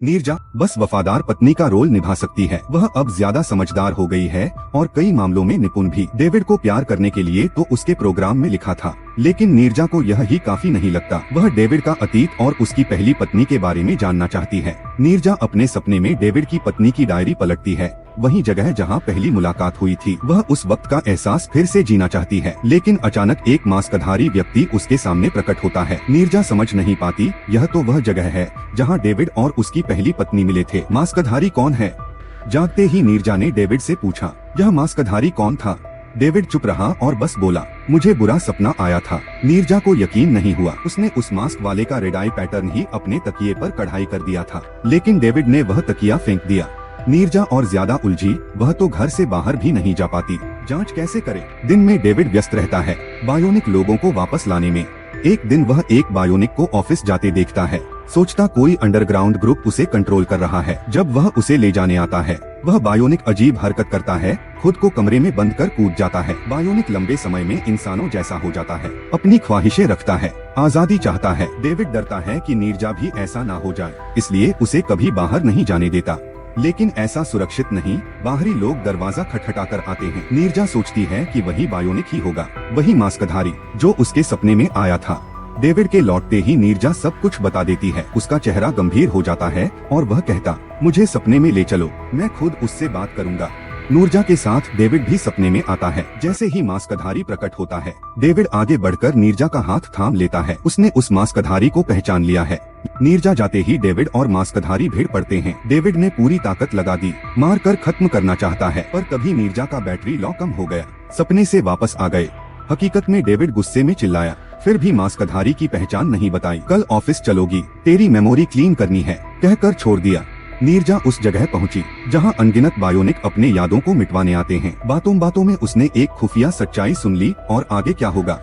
नीरजा बस वफादार पत्नी का रोल निभा सकती है। वह अब ज्यादा समझदार हो गई है और कई मामलों में निपुण भी। डेविड को प्यार करने के लिए तो उसके प्रोग्राम में लिखा था, लेकिन नीरजा को यह ही काफी नहीं लगता। वह डेविड का अतीत और उसकी पहली पत्नी के बारे में जानना चाहती है। नीरजा अपने सपने में डेविड की पत्नी की डायरी पलटती है, वही जगह जहां पहली मुलाकात हुई थी। वह उस वक्त का एहसास फिर से जीना चाहती है, लेकिन अचानक एक मास्कधारी व्यक्ति उसके सामने प्रकट होता है। नीरजा समझ नहीं पाती, यह तो वह जगह है जहां डेविड और उसकी पहली पत्नी मिले थे। मास्कधारी कौन है? जागते ही नीरजा ने डेविड से पूछा, यह मास्कधारी कौन था? डेविड चुप रहा और बस बोला, मुझे बुरा सपना आया था। नीरजा को यकीन नहीं हुआ। उसने उस मास्क वाले का रेड आई पैटर्न ही अपने तकिए पर कढ़ाई कर दिया था, लेकिन डेविड ने वह तकिया फेंक दिया। नीरजा और ज्यादा उलझी, वह तो घर से बाहर भी नहीं जा पाती। जांच कैसे करे? दिन में डेविड व्यस्त रहता है बायोनिक लोगों को वापस लाने में। एक दिन वह एक बायोनिक को ऑफिस जाते देखता है, सोचता कोई अंडरग्राउंड ग्रुप उसे कंट्रोल कर रहा है। जब वह उसे ले जाने आता है, वह बायोनिक अजीब हरकत करता है, खुद को कमरे में बंद कर कूद जाता है। बायोनिक लंबे समय में इंसानों जैसा हो जाता है, अपनी ख्वाहिशें रखता है, आजादी चाहता है। डेविड डरता है कि नीरजा भी ऐसा ना हो जाए, इसलिए उसे कभी बाहर नहीं जाने देता। लेकिन ऐसा सुरक्षित नहीं, बाहरी लोग दरवाजा खटखटाकर आते हैं। नीरजा सोचती है कि वही बायोनिक ही होगा, वही मास्कधारी जो उसके सपने में आया था। डेविड के लौटते ही नीरजा सब कुछ बता देती है। उसका चेहरा गंभीर हो जाता है और वह कहता, मुझे सपने में ले चलो, मैं खुद उससे बात करूंगा। नीरजा के साथ डेविड भी सपने में आता है। जैसे ही मास्कधारी प्रकट होता है, डेविड आगे बढ़कर नीरजा का हाथ थाम लेता है। उसने उस मास्कधारी को पहचान लिया है। नीरजा जाते ही डेविड और मास्कधारी भिड़ पड़ते हैं। डेविड ने पूरी ताकत लगा दी, मार कर खत्म करना चाहता है, पर तभी नीरजा का बैटरी लॉ कम हो गया। सपने से वापस आ गए। हकीकत में डेविड गुस्से में चिल्लाया, फिर भी मास्कधारी की पहचान नहीं बताई। कल ऑफिस चलोगी, तेरी मेमोरी क्लीन करनी है, कहकर छोड़ दिया। नीरजा उस जगह पहुंची जहां अनगिनत बायोनिक अपने यादों को मिटवाने आते हैं। बातों बातों में उसने एक खुफिया सच्चाई सुन ली और आगे क्या होगा